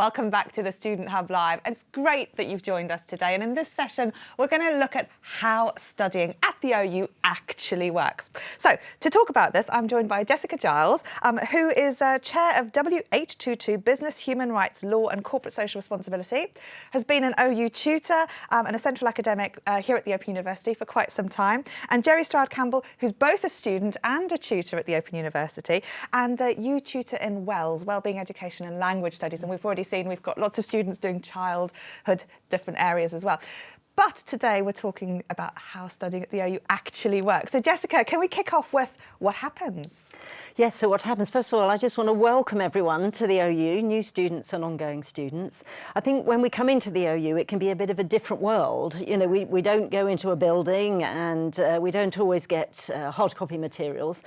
Welcome back to the Student Hub Live. It's great that you've joined us today. And in this session, we're going to look at how studying at the OU actually works. So to talk about this, I'm joined by Jessica Giles, who is Chair of WH22 Business, Human Rights, Law and Corporate Social Responsibility, has been an OU tutor and a central academic here at the Open University for quite some time. And Jerry Stroud-Campbell, who's both a student and a tutor at the Open University. And you tutor in WELS, Wellbeing Education and Language Studies. And we've already seen we've got lots of students doing childhood, different areas as well. But today we're talking about how studying at the OU actually works. So Jessica, can we kick off with what happens? Yes, so what happens? First of all, I just want to welcome everyone to the OU, new students and ongoing students. I think when we come into the OU, it can be a bit of a different world. You know, we don't go into a building and we don't always get hard copy materials,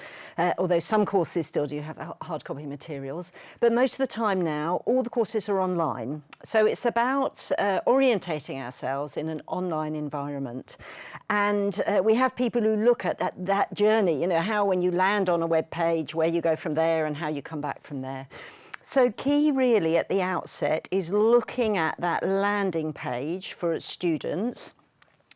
although some courses still do have hard copy materials. But most of the time now, all the courses are online. So it's about orientating ourselves in an online environment. And we have people who look at that journey, you know, how when you land on a web page, where you go from there and how you come back from there. So key really at the outset is looking at that landing page for students,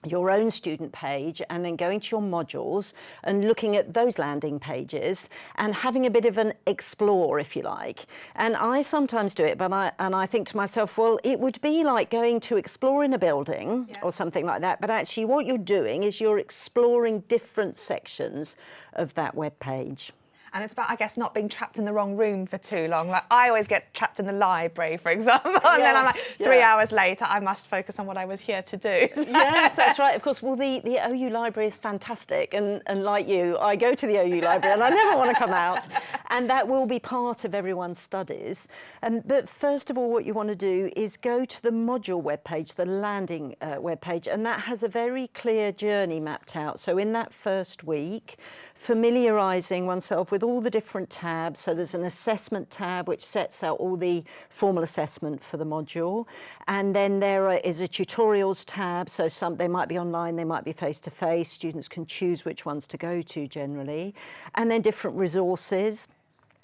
your own student page, and then going to your modules and looking at those landing pages and having a bit of an explore, if you like. And I sometimes do it, but I think to myself, well, it would be like going to explore in a building or something like that. But actually what you're doing is you're exploring different sections of that web page. And it's about, I guess, not being trapped in the wrong room for too long. Like I always get trapped in the library, for example, and then I'm like, 3 hours later, I must focus on what I was here to do. Yes, that's right. Of course, well, the OU library is fantastic. And like you, I go to the OU library and I never want to come out. And that will be part of everyone's studies. But first of all, what you want to do is go to the module webpage, the landing webpage, and that has a very clear journey mapped out. So in that first week, familiarising oneself with all the different tabs. So there's an assessment tab which sets out all the formal assessment for the module. And then there is a tutorials tab. So they might be online, they might be face-to-face. Students can choose which ones to go to generally. And then different resources.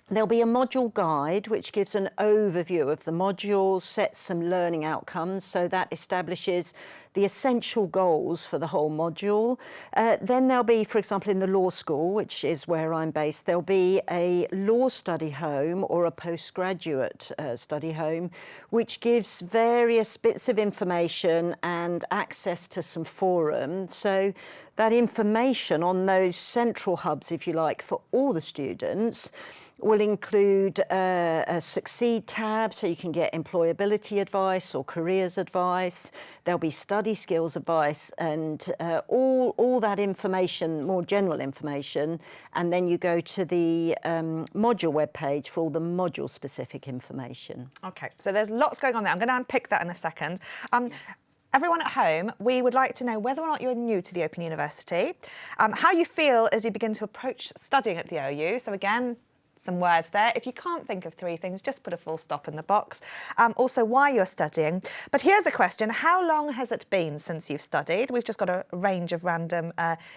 There'll be a module guide which gives an overview of the modules, sets some learning outcomes, so that establishes the essential goals for the whole module. Then there'll be, for example, in the law school, which is where I'm based, there'll be a law study home or a postgraduate study home, which gives various bits of information and access to some forums. So that information on those central hubs, if you like, for all the students will include a Succeed tab, so you can get employability advice or careers advice. There'll be study skills advice and all that information, more general information. And then you go to the module webpage for all the module-specific information. OK, so there's lots going on there. I'm going to unpick that in a second. Everyone at home, we would like to know whether or not you're new to the Open University, how you feel as you begin to approach studying at the OU. So again, some words there. If you can't think of 3 things, just put a full stop in the box. Also, why you're studying. But here's a question. How long has it been since you've studied? We've just got a range of random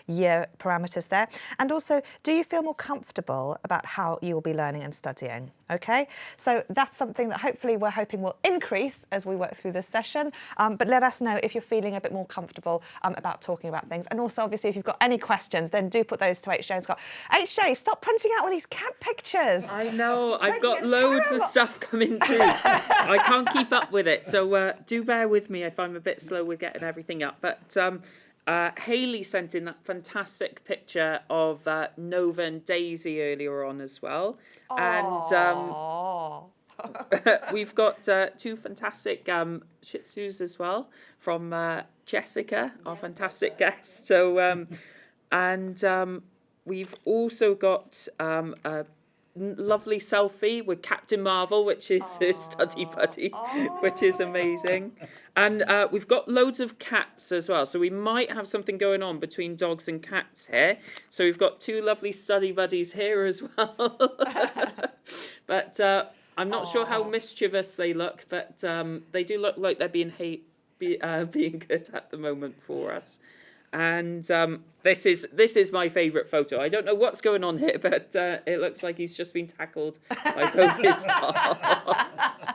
year parameters there. And also, do you feel more comfortable about how you will be learning and studying? OK, so that's something that hopefully we're hoping will increase as we work through this session. But let us know if you're feeling a bit more comfortable about talking about things. And also, obviously, if you've got any questions, then do put those to HJ and Scott. HJ, stop printing out all these cat pictures. I know, I've got loads of stuff coming through. I can't keep up with it, so do bear with me if I'm a bit slow with getting everything up. But Hayley sent in that fantastic picture of Nova and Daisy earlier on as well. Aww. And we've got 2 fantastic Shih Tzus as well from Jessica, our fantastic guest. So, we've also got a lovely selfie with Captain Marvel, which is his study buddy, which is amazing. And we've got loads of cats as well. So we might have something going on between dogs and cats here. So we've got 2 lovely study buddies here as well. But I'm not sure how mischievous they look, but they do look like they're being good at the moment for us. And this is my favourite photo. I don't know what's going on here, but it looks like he's just been tackled by both his dogs.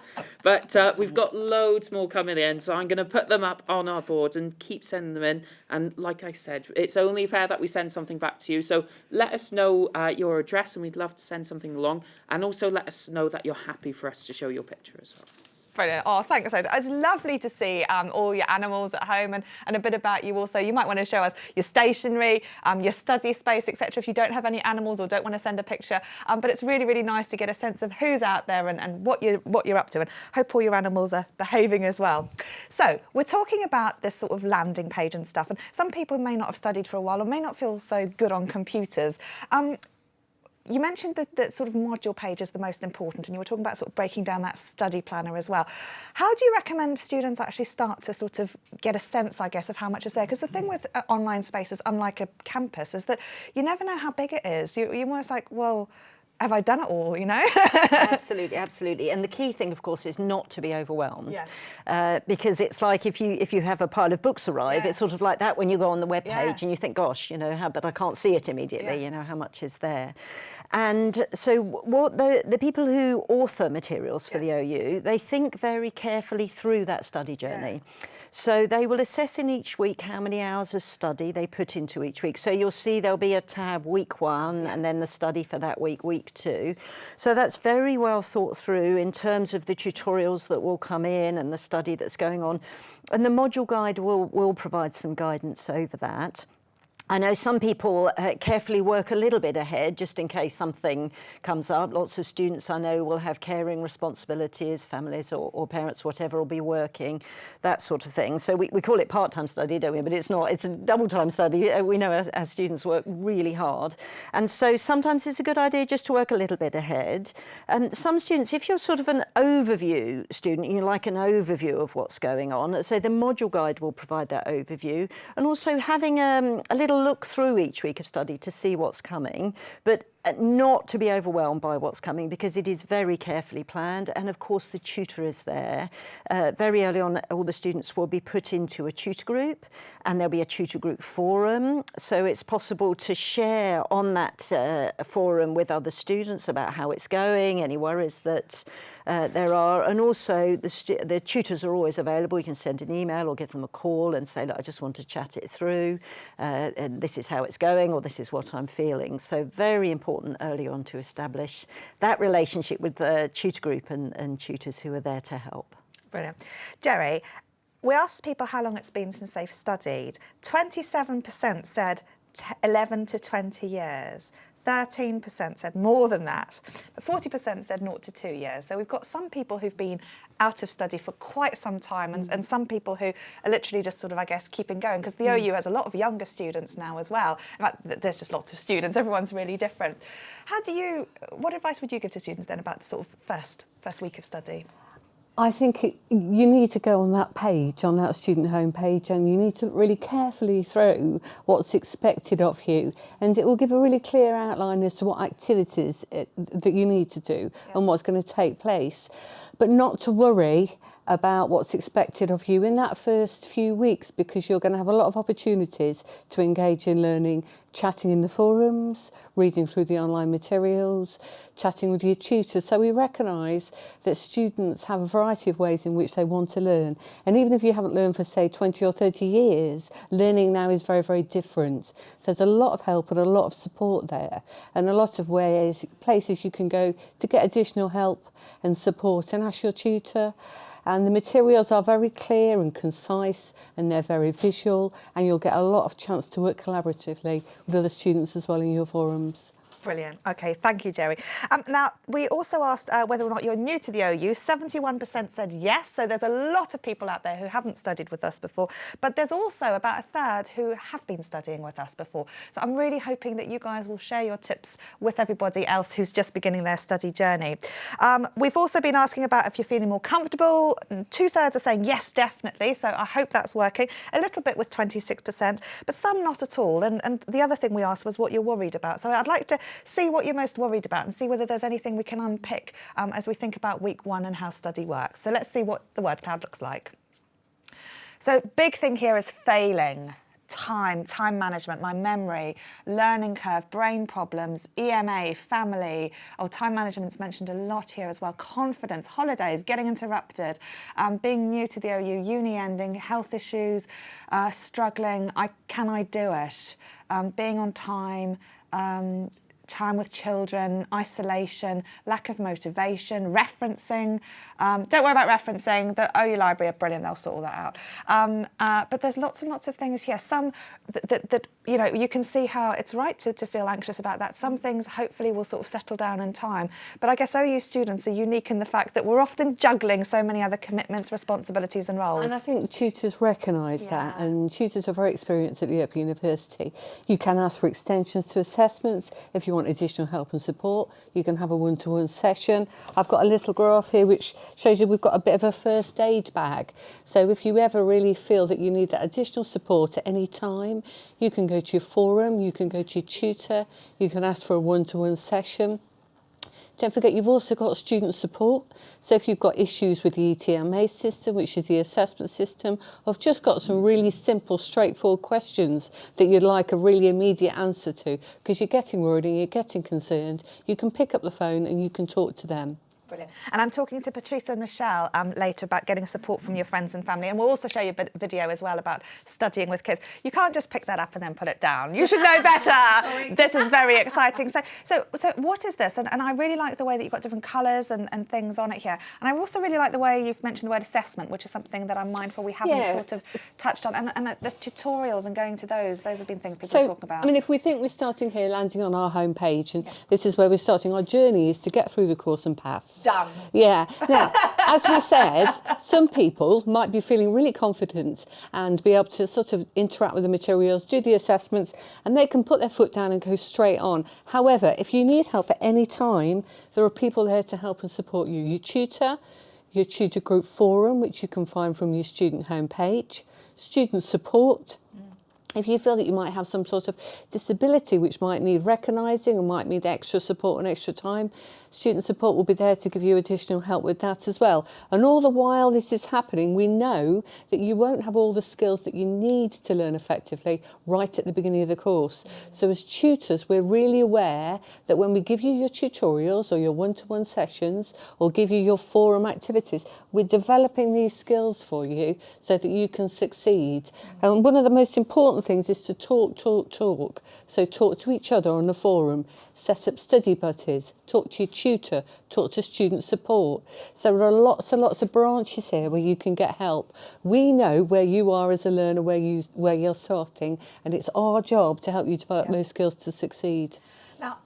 But we've got loads more coming in, so I'm going to put them up on our boards and keep sending them in. And like I said, it's only fair that we send something back to you. So let us know your address, and we'd love to send something along. And also let us know that you're happy for us to show your picture as well. Brilliant. Oh, thanks. It's lovely to see all your animals at home and a bit about you also. You might want to show us your stationery, your study space, etc. if you don't have any animals or don't want to send a picture. But it's really, really nice to get a sense of who's out there and what you're up to, and hope all your animals are behaving as well. So we're talking about this sort of landing page and stuff, and some people may not have studied for a while or may not feel so good on computers. You mentioned that sort of module page is the most important, and you were talking about sort of breaking down that study planner as well. How do you recommend students actually start to sort of get a sense, I guess, of how much is there? Because the thing with online spaces, unlike a campus, is that you never know how big it is. You're almost like, well, have I done it all, you know? Absolutely, absolutely. And the key thing, of course, is not to be overwhelmed. Because it's like if you have a pile of books arrive, it's sort of like that when you go on the web page and you think, gosh, you know, but I can't see it immediately, you know, how much is there. And so what the people who author materials for the OU, they think very carefully through that study journey. So they will assess in each week how many hours of study they put into each week. So you'll see there'll be a tab week 1 and then the study for that week 2. So that's very well thought through in terms of the tutorials that will come in and the study that's going on. And the module guide will provide some guidance over that. I know some people carefully work a little bit ahead just in case something comes up. Lots of students I know will have caring responsibilities, families or parents, whatever, will be working, that sort of thing. So we call it part-time study, don't we? But it's not, it's a double-time study. We know our students work really hard. And so sometimes it's a good idea just to work a little bit ahead. Some students, if you're sort of an overview student, you like an overview of what's going on, so the module guide will provide that overview. And also having a little look through each week of study to see what's coming, but not to be overwhelmed by what's coming because it is very carefully planned. And of course the tutor is there. Very early on, all the students will be put into a tutor group, and there'll be a tutor group forum. So it's possible to share on that forum with other students about how it's going, any worries that there are. And also the tutors are always available. You can send an email or give them a call and say, look, I just want to chat it through. And this is how it's going, or this is what I'm feeling. So very important early on to establish that relationship with the tutor group and tutors who are there to help. Brilliant. Jerry, we asked people how long it's been since they've studied. 27% said 11 to 20 years. 13% said more than that, but 40% said 0 to 2 years. So we've got some people who've been out of study for quite some time and some people who are literally just sort of, I guess, keeping going, because the OU has a lot of younger students now as well. In fact, there's just lots of students. Everyone's really different. What advice would you give to students then about the sort of first week of study? I think you need to go on that page, on that student homepage, and you need to really carefully through what's expected of you, and it will give a really clear outline as to what activities that you need to do and what's going to take place, but not to worry about what's expected of you in that first few weeks, because you're going to have a lot of opportunities to engage in learning, chatting in the forums, reading through the online materials, chatting with your tutors. So we recognise that students have a variety of ways in which they want to learn. And even if you haven't learned for, say, 20 or 30 years, learning now is very, very different. So there's a lot of help and a lot of support there, and a lot of places you can go to get additional help and support and ask your tutor. And the materials are very clear and concise, and they're very visual, and you'll get a lot of chance to work collaboratively with other students as well in your forums. Brilliant. OK, thank you, Jerry. Now, we also asked whether or not you're new to the OU. 71% said yes, so there's a lot of people out there who haven't studied with us before, but there's also about a third who have been studying with us before. So I'm really hoping that you guys will share your tips with everybody else who's just beginning their study journey. We've also been asking about if you're feeling more comfortable. 2/3 are saying yes, definitely, so I hope that's working. A little bit with 26%, but some not at all. And the other thing we asked was what you're worried about. So I'd like to see what you're most worried about and see whether there's anything we can unpick as we think about week 1 and how study works. So let's see what the word cloud looks like. So big thing here is failing. time management, my memory, learning curve, brain problems, EMA, family. Oh, time management's mentioned a lot here as well. Confidence, holidays, getting interrupted, being new to the OU, uni ending, health issues, struggling, can I do it? Being on time, time with children, isolation, lack of motivation, referencing. Don't worry about referencing. The OU Library are brilliant. They'll sort all that out. But there's lots and lots of things here. Some that you know, you can see how it's right to feel anxious about that. Some things hopefully will sort of settle down in time. But I guess OU students are unique in the fact that we're often juggling so many other commitments, responsibilities and roles. And I think tutors recognise that, and tutors are very experienced at the Open University. You can ask for extensions to assessments if you want additional help and support. You can have a one-to-one session. I've got a little graph here which shows you we've got a bit of a first aid bag. So if you ever really feel that you need that additional support at any time, you can go to your forum, you can go to your tutor, you can ask for a one-to-one session. Don't forget you've also got student support. So if you've got issues with the ETMA system, which is the assessment system, or have just got some really simple, straightforward questions that you'd like a really immediate answer to, because you're getting worried and you're getting concerned, you can pick up the phone and you can talk to them. Brilliant. And I'm talking to Patrice and Michelle later about getting support from your friends and family. And we'll also show you a video as well about studying with kids. You can't just pick that up and then put it down. You should know better. This is very exciting. So what is this? And I really like the way that you've got different colours and things on it here. And I also really like the way you've mentioned the word assessment, which is something that I'm mindful we haven't sort of touched on. And there's tutorials and going to those have been things people talk about. I mean, if we think we're starting here, landing on our homepage, and this is where we're starting, our journey is to get through the course and pass. Done. Yeah. Now, as we said, some people might be feeling really confident and be able to sort of interact with the materials, do the assessments, and they can put their foot down and go straight on. However, if you need help at any time, there are people there to help and support you. Your tutor group forum, which you can find from your student homepage, student support. If you feel that you might have some sort of disability which might need recognising and might need extra support and extra time, student support will be there to give you additional help with that as well. And all the while this is happening, we know that you won't have all the skills that you need to learn effectively right at the beginning of the course. So as tutors, we're really aware that when we give you your tutorials or your one-to-one sessions or give you your forum activities, we're developing these skills for you so that you can succeed. And one of the most important things is to talk. So talk to each other on the forum, set up study buddies, talk to your tutor, talk to student support. So there are lots and lots of branches here where you can get help. We know where you are as a learner, where you're starting, and it's our job to help you develop those skills to succeed. Now,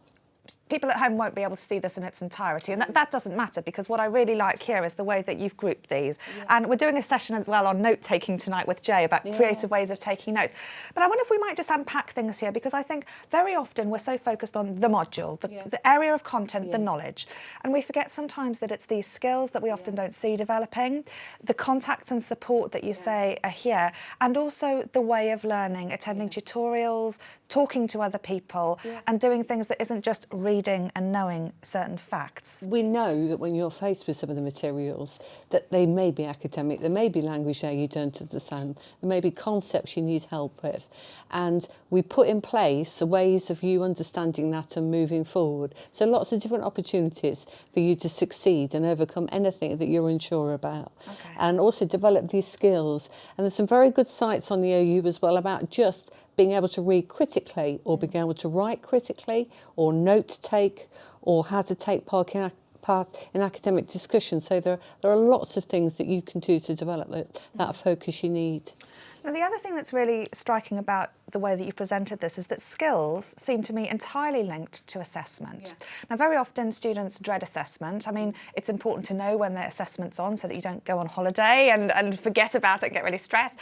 people at home won't be able to see this in its entirety, and that doesn't matter, because what I really like here is the way that you've grouped these. And we're doing a session as well on note-taking tonight with Jay about creative ways of taking notes. But I wonder if we might just unpack things here, because I think very often we're so focused on the module, the area of content, the knowledge, and we forget sometimes that it's these skills that we often don't see developing, the contacts and support that you say are here, and also the way of learning, attending tutorials, talking to other people, and doing things that isn't just reading and knowing certain facts. We know that when you're faced with some of the materials, that they may be academic, there may be language there you don't understand, there may be concepts you need help with, and we put in place ways of you understanding that and moving forward. So lots of different opportunities for you to succeed and overcome anything that you're unsure about. And also develop these skills. And there's some very good sites on the OU as well about just being able to read critically, or being able to write critically, or note take, or how to take part in academic discussion. So there are lots of things that you can do to develop that focus you need. Now, the other thing that's really striking about the way that you presented this is that skills seem to me entirely linked to assessment. Now, very often students dread assessment. I mean, it's important to know when their assessment's on so that you don't go on holiday and forget about it and get really stressed.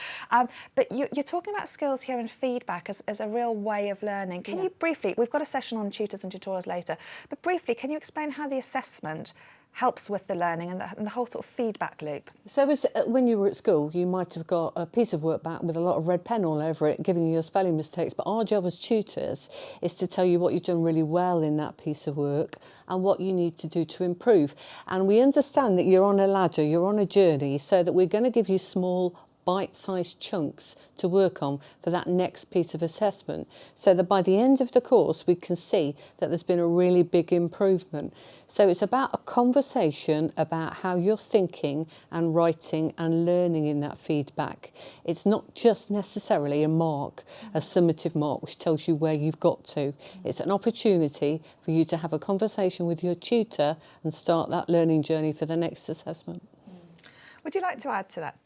But you're talking about skills here and feedback as a real way of learning. Can you briefly, we've got a session on tutors and tutorials later, but briefly, can you explain how the assessment helps with the learning and the whole sort of feedback loop? So when you were at school, you might have got a piece of work back with a lot of red pen all over it, giving you your spelling mistakes. But our job as tutors is to tell you what you've done really well in that piece of work and what you need to do to improve. And we understand that you're on a ladder, you're on a journey, so that we're going to give you small bite-sized chunks to work on for that next piece of assessment, so that by the end of the course we can see that there's been a really big improvement. So it's about a conversation about how you're thinking and writing and learning in that feedback. It's not just necessarily a mark, a summative mark which tells you where you've got to. It's an opportunity for you to have a conversation with your tutor and start that learning journey for the next assessment. Would you like to add to that?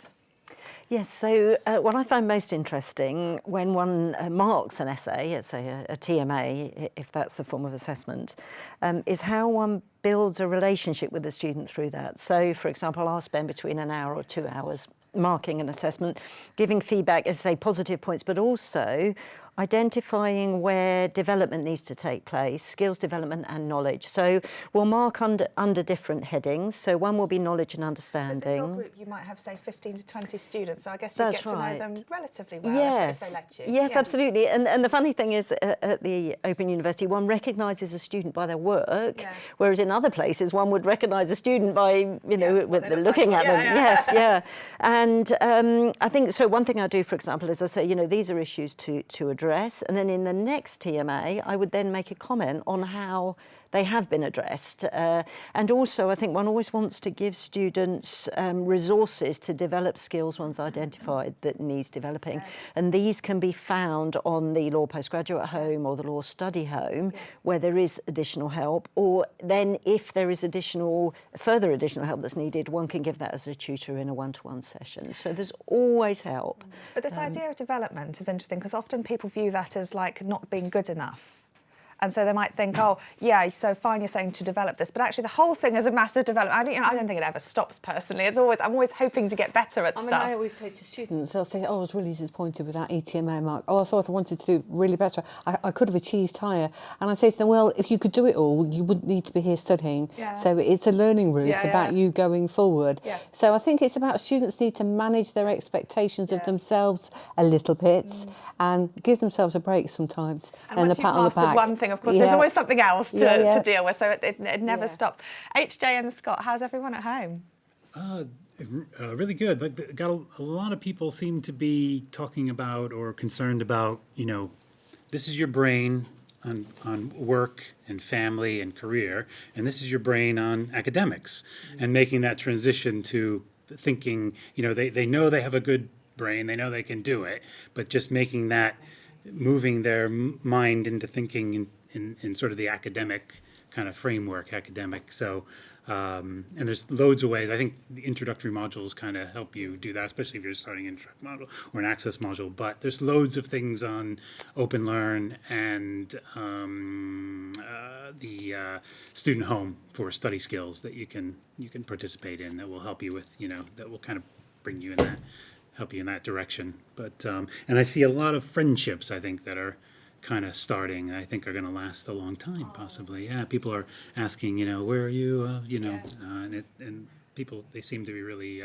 Yes, so what I find most interesting when one marks an essay, let's say a TMA, if that's the form of assessment, is how one builds a relationship with the student through that. So, for example, I'll spend between an hour or 2 hours marking an assessment, giving feedback, as I say, positive points, but also identifying where development needs to take place, skills development and knowledge. So we'll mark under different headings. So one will be knowledge and understanding. In your group, you might have, say, 15 to 20 students, so I guess you get to know them relatively well if they let you. Yes, absolutely. And the funny thing is, at the Open University, one recognises a student by their work, whereas in other places, one would recognise a student by, looking at them. Yes, yeah. And I think, so one thing I do, for example, is I say, these are issues to address. And then in the next TMA, I would then make a comment on how they have been addressed. And also, I think one always wants to give students resources to develop skills one's identified that needs developing. And these can be found on the Law Postgraduate Home or the Law Study Home, where there is additional help. Or then if there is further additional help that's needed, one can give that as a tutor in a one-to-one session. So there's always help. But this idea of development is interesting, because often people view that as like not being good enough. And so they might think, oh, yeah, so fine, you're saying to develop this, but actually the whole thing is a massive development. I don't think it ever stops personally. I'm always hoping to get better at stuff. I always say to students, they'll say, oh, I was really disappointed with that ETMA mark. Oh, I thought I wanted to do really better. I could have achieved higher. And I say to them, well, if you could do it all, you wouldn't need to be here studying. Yeah. So it's a learning route about you going forward. Yeah. So I think it's about students need to manage their expectations of themselves a little bit and give themselves a break sometimes. And once you've mastered one thing, of course, there's always something else to deal with, so it never stops. HJ and Scott, how's everyone at home? Really good. Got a lot of people seem to be talking about or concerned about, this is your brain on work and family and career, and this is your brain on academics, and making that transition to thinking, they know they have a good brain, they know they can do it, but just moving their mind into thinking in sort of the academic kind of framework, So, and there's loads of ways. I think the introductory modules kind of help you do that, especially if you're starting an introductory module or an access module. But there's loads of things on OpenLearn and the student home for study skills that you can participate in that will help you with, that will kind of bring you in that. Help you in that direction. But and I see a lot of friendships, I think, that are kind of starting, I think are going to last a long time, possibly. Yeah, people are asking, where are you, and people, they seem to be really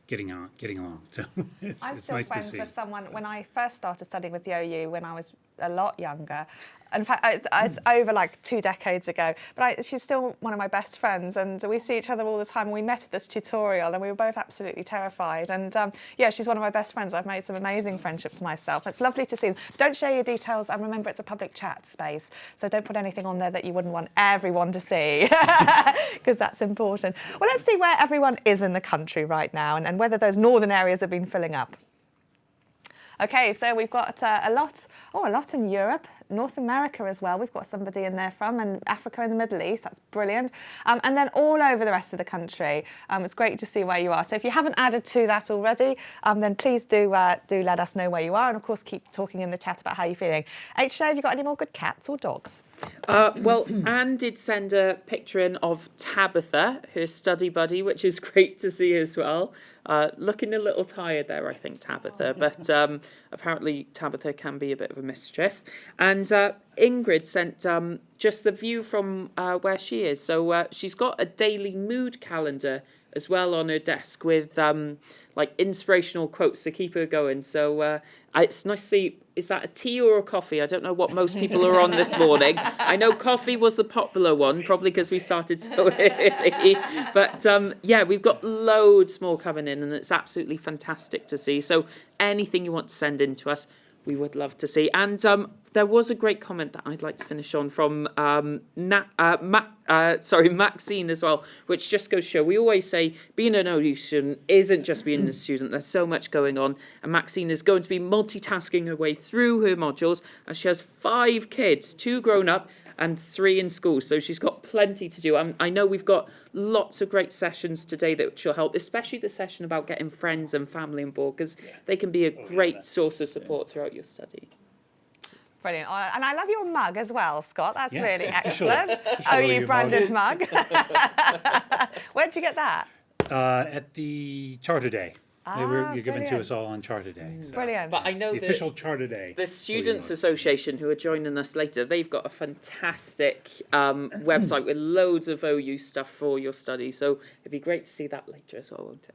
getting along. So I'm it's still nice friends to see. with someone, when I first started studying with the OU, when I was a lot younger. In fact, it's over like 2 decades ago, but she's still one of my best friends, and we see each other all the time. We met at this tutorial and we were both absolutely terrified, and she's one of my best friends. I've made some amazing friendships myself. It's lovely to see them. Don't share your details, and remember it's a public chat space, so don't put anything on there that you wouldn't want everyone to see, because that's important. Well, let's see where everyone is in the country right now, and whether those northern areas have been filling up. Okay, so we've got a lot in Europe, North America as well. We've got somebody in there from, and Africa and the Middle East. That's brilliant. And then all over the rest of the country. It's great to see where you are. So if you haven't added to that already, then please do let us know where you are, and of course keep talking in the chat about how you're feeling. HJ, have you got any more good cats or dogs? Well, Anne did send a picture in of Tabitha, her study buddy, which is great to see as well. Looking a little tired there, I think, Tabitha, but apparently Tabitha can be a bit of a mischief. And Ingrid sent just the view from where she is. So she's got a daily mood calendar as well on her desk with like inspirational quotes to keep her going. So it's nice to see. Is that a tea or a coffee? I don't know what most people are on this morning. I know coffee was the popular one, probably because we started so early. But yeah, we've got loads more coming in, and it's absolutely fantastic to see. So anything you want to send in to us, we would love to see. And there was a great comment that I'd like to finish on from Maxine as well, which just goes to show, we always say being an OU student isn't just being a student. There's so much going on. And Maxine is going to be multitasking her way through her modules, and she has 5 kids, 2 grown up and 3 in school. So she's got plenty to do. I know we've got lots of great sessions today that she'll help, especially the session about getting friends and family on board, because they can be a great source of support throughout your study. Brilliant. And I love your mug as well, Scott. That's Yes, really for sure. excellent. For sure, OU your branded mug. Where'd you get that? At the Charter Day. You're given to brilliant. us all on Charter Day. So. Brilliant. But I know The that official Charter Day. the Students' Association, who are joining us later, they've got a fantastic website with loads of OU stuff for your study. So it'd be great to see that later as well, won't it?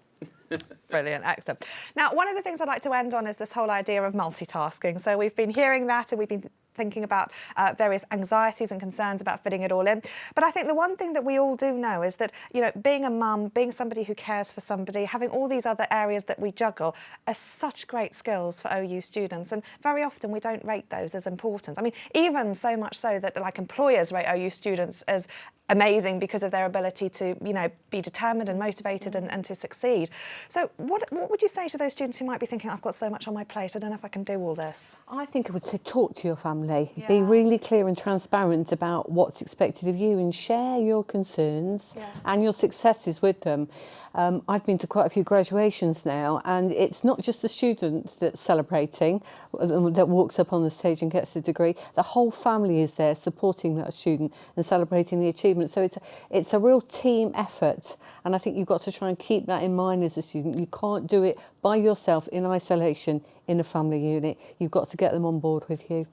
Brilliant, excellent. Now, one of the things I'd like to end on is this whole idea of multitasking. So we've been hearing that, and we've been thinking about various anxieties and concerns about fitting it all in. But I think the one thing that we all do know is that, you know, being a mum, being somebody who cares for somebody, having all these other areas that we juggle are such great skills for OU students. And very often we don't rate those as important. I mean, even so much so that like employers rate OU students as amazing because of their ability to, you know, be determined and motivated and to succeed. So what would you say to those students who might be thinking, I've got so much on my plate, I don't know if I can do all this? I think I would say talk to your family, be really clear and transparent about what's expected of you, and share your concerns and your successes with them. I've been to quite a few graduations now, and it's not just the student that's celebrating, that walks up on the stage and gets a degree. The whole family is there supporting that student and celebrating the achievement. So it's a real team effort, and I think you've got to try and keep that in mind as a student. You can't do it by yourself in isolation in a family unit. You've got to get them on board with you.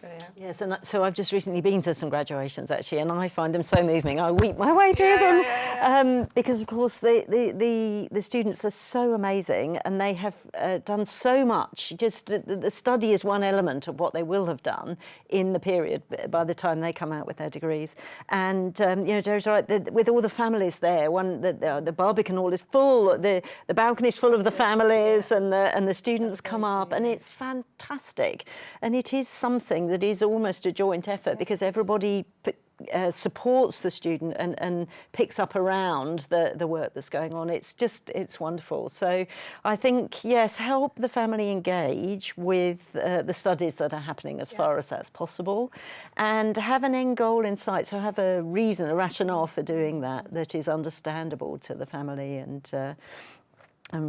Brilliant. Yes, and so I've just recently been to some graduations actually, and I find them so moving. I weep my way through them because, of course, the students are so amazing, and they have done so much. Just the study is one element of what they will have done in the period by the time they come out with their degrees. And you know, Joe's right. With all the families there, the Barbican Hall is full. The balcony is full of the families, and the students come up, and it's fantastic. And it is something that is almost a joint effort because everybody supports the student and picks up around the work that's going on. It's wonderful. So I think, yes, help the family engage with the studies that are happening as far as that's possible, and have an end goal in sight. So have a reason, a rationale for doing that is understandable to the family and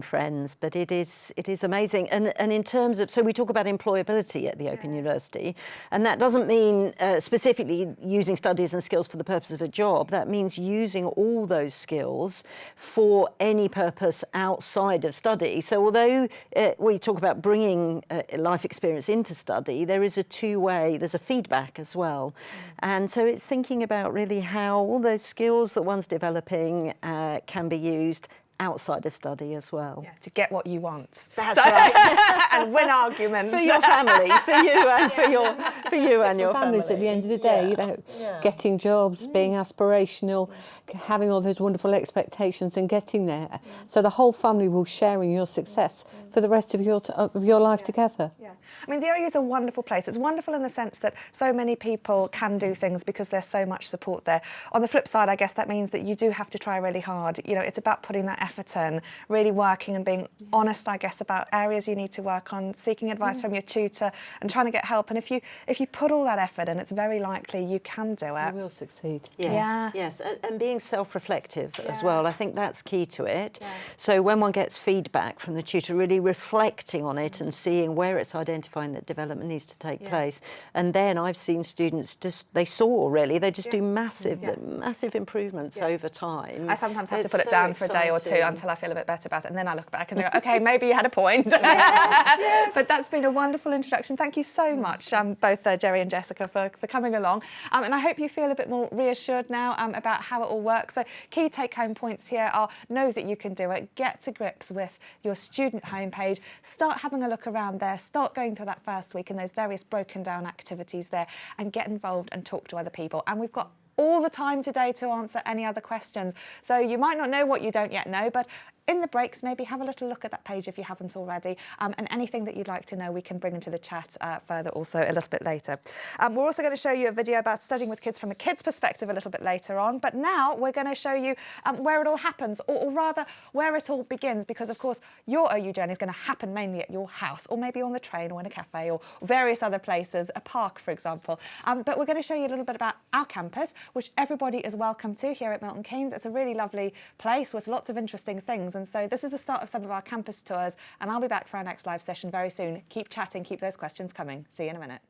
friends. But it is amazing. And in terms of, so we talk about employability at the Open University, and that doesn't mean specifically using studies and skills for the purpose of a job. That means using all those skills for any purpose outside of study. So although we talk about bringing life experience into study, there is a two-way, there's a feedback as well. And so it's thinking about really how all those skills that one's developing can be used outside of study as well. Yeah, to get what you want. That's right. And win arguments. For your family, for you and for your For families at the end of the day, you know, getting jobs, being aspirational, having all those wonderful expectations and getting there. So the whole family will share in your success for the rest of your life together. Yeah. I mean, the OU is a wonderful place. It's wonderful in the sense that so many people can do things because there's so much support there. On the flip side, I guess that means that you do have to try really hard. You know, it's about putting that effort in, really working and being honest, I guess, about areas you need to work on, seeking advice from your tutor and trying to get help. And if you put all that effort in, it's very likely you can do it. You will succeed. Yes, yes, and being self-reflective as well. I think that's key to it. So when one gets feedback from the tutor, really reflecting on it and seeing where it's identifying that development needs to take place. And then I've seen students they soar really. They just do massive improvements over time. I sometimes have to put it down for a day or two until I feel a bit better about it, and then I look back and go, okay, maybe you had a point. Yes. But that's been a wonderful introduction. Thank you so much, both Jerry and Jessica, for coming along. And I hope you feel a bit more reassured now about how it all works. So key take-home points here are: know that you can do it, get to grips with your student homepage, start having a look around there, start going through that first week and those various broken down activities there, and get involved and talk to other people. And we've got all the time today to answer any other questions. So you might not know what you don't yet know, but in the breaks, maybe have a little look at that page if you haven't already, and anything that you'd like to know we can bring into the chat further also a little bit later. We're also going to show you a video about studying with kids from a kid's perspective a little bit later on, but now we're going to show you where it all happens, or rather where it all begins, because of course your OU journey is going to happen mainly at your house, or maybe on the train or in a cafe or various other places, a park for example. But we're going to show you a little bit about our campus, which everybody is welcome to here at Milton Keynes. It's a really lovely place with lots of interesting things. And so this is the start of some of our campus tours, and I'll be back for our next live session very soon. Keep chatting, keep those questions coming. See you in a minute.